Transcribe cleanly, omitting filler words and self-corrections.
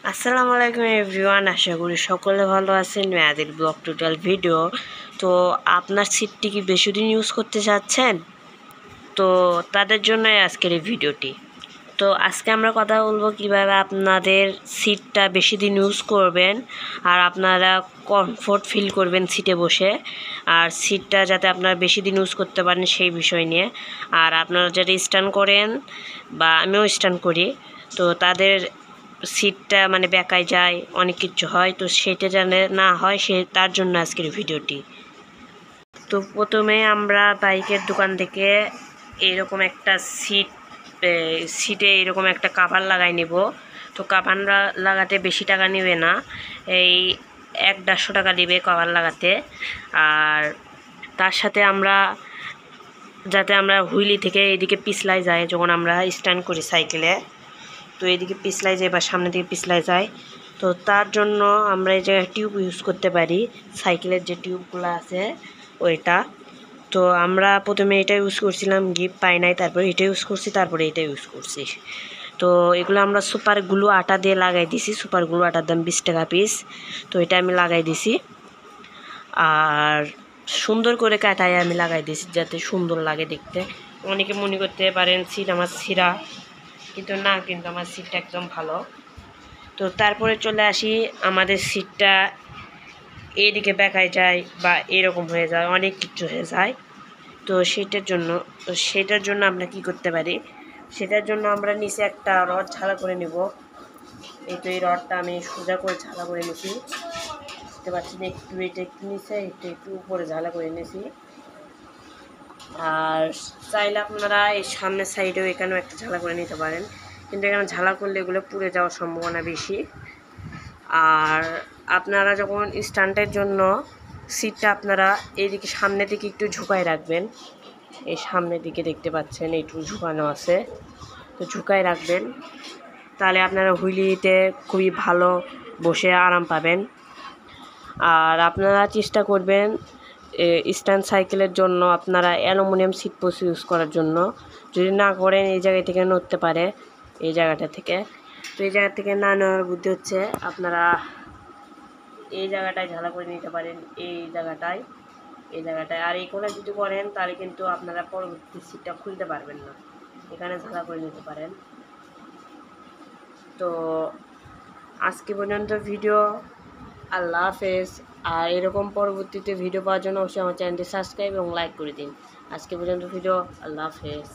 আসসালামু আলাইকুম এভরিওয়ান, আশা করি সকলে ভালো আছেন। মেয়াদের ব্লগ টোটাল ভিডিও। তো আপনার সিটটি কি বেশি দিন ইউজ করতে চাচ্ছেন? তো তাদের জন্য আজকের এই ভিডিওটি। তো আজকে আমরা কথা বলবো কিভাবে আপনাদের সিটটা বেশি দিন ইউজ করবেন আর আপনারা কমফোর্ট ফিল করবেন সিটে বসে, আর সিটটা যাতে আপনারা বেশি দিন ইউজ করতে পারেন সেই বিষয় নিয়ে। আর আপনারা যারা স্ট্যান্ড করেন বা আমিও স্ট্যান্ড করি, তো তাদের সিটটা মানে বেঁকায় যায়, অনেক কিছু হয়, তো সেটা যেন না হয় তার জন্য আজকের ভিডিওটি। তো প্রথমে আমরা বাইকের দোকান থেকে এরকম একটা সিটে এরকম একটা কাভার লাগাই নেব। তো কাভার লাগাতে বেশি টাকা নেবে না, এই 1-150 টাকা নেবে কাভার লাগাতে। আর তার সাথে আমরা যাতে আমরা হুইলি থেকে এদিকে পিছলাই যায়, যখন আমরা স্ট্যান্ড করি সাইকেলে, তো এদিকে পিছলাই যায় বা সামনের দিকে পিছলাই যায়, তো তার জন্য আমরা এই জায়গায় টিউব ইউজ করতে পারি, সাইকেলের যে টিউবগুলো আছে ওইটা। তো আমরা প্রথমে এটা ইউজ করছিলাম, গিফট পাই নাই, তারপরে এটা ইউজ করছি, তারপরে এটা ইউজ করছি। তো এগুলো আমরা সুপার গ্লু আটা দিয়ে লাগাই দিছি। সুপার গ্লু আটার দাম 20 টাকা পিস। তো এটা আমি লাগাই দিছি, আর সুন্দর করে কাটায় আমি লাগাই দিছি যাতে সুন্দর লাগে দেখতে। অনেকে মনে করতে পারেন সিট আমার ছিঁড়া, কিন্তু না, কিন্তু আমার সিটটা একদম ভালো। তো তারপরে চলে আসি, আমাদের সিটটা এদিকে বেঁকায় যায় বা এরকম হয়ে যায়, অনেক কিছু হয়ে যায়। তো সেটার জন্য আমরা কি করতে পারি, সেটার জন্য আমরা নিচে একটা রড ঝালা করে নেব। এই তো এই রডটা আমি সোজা করে ঝালা করে নিছি, বুঝতে পারছি না, এটা একটু নিচে, একটু উপরে ঝালা করে নিয়েছি। আর চাইলে আপনারা এই সামনের সাইডেও এখানেও একটা ঝালা করে নিতে পারেন, কিন্তু এখানে ঝালা করলে এগুলো পুড়ে যাওয়ার সম্ভাবনা বেশি। আর আপনারা যখন স্ট্যান্ডের জন্য সিটটা আপনারা এইদিকে সামনের দিকে একটু ঝুঁকায় রাখবেন। এই সামনের দিকে দেখতে পাচ্ছেন একটু ঝুঁকানো আছে, তো ঝুঁকায় রাখবেন, তাহলে আপনারা হুইলিতে খুবই ভালো বসে আরাম পাবেন। আর আপনারা চেষ্টা করবেন স্ট্যান্ড সাইকেলের জন্য আপনারা অ্যালুমিনিয়াম সিট পোস্ট ইউজ করার জন্য। যদি না করেন এই জায়গা থেকে নড়তে পারে, এই জায়গাটা থেকে। তো এই জায়গা থেকে না নেওয়ার বুদ্ধি হচ্ছে আপনারা এই জায়গাটায় ঝালা করে নিতে পারেন, এই জায়গাটায়। আর এই কোণে যদি করেন তাহলে কিন্তু আপনারা পরবর্তী সিটটা খুলতে পারবেন না, এখানে ঝালা করে নিতে পারেন। তো আজকে পর্যন্ত ভিডিও, আল্লাহ হাফেজ। আর এরকম পরবর্তীতে ভিডিও পাওয়ার জন্য অবশ্যই আমার চ্যানেলটি সাবস্ক্রাইব এবং লাইক করে দিন। আজকে পর্যন্ত ভিডিও, আল্লাহ হাফেজ।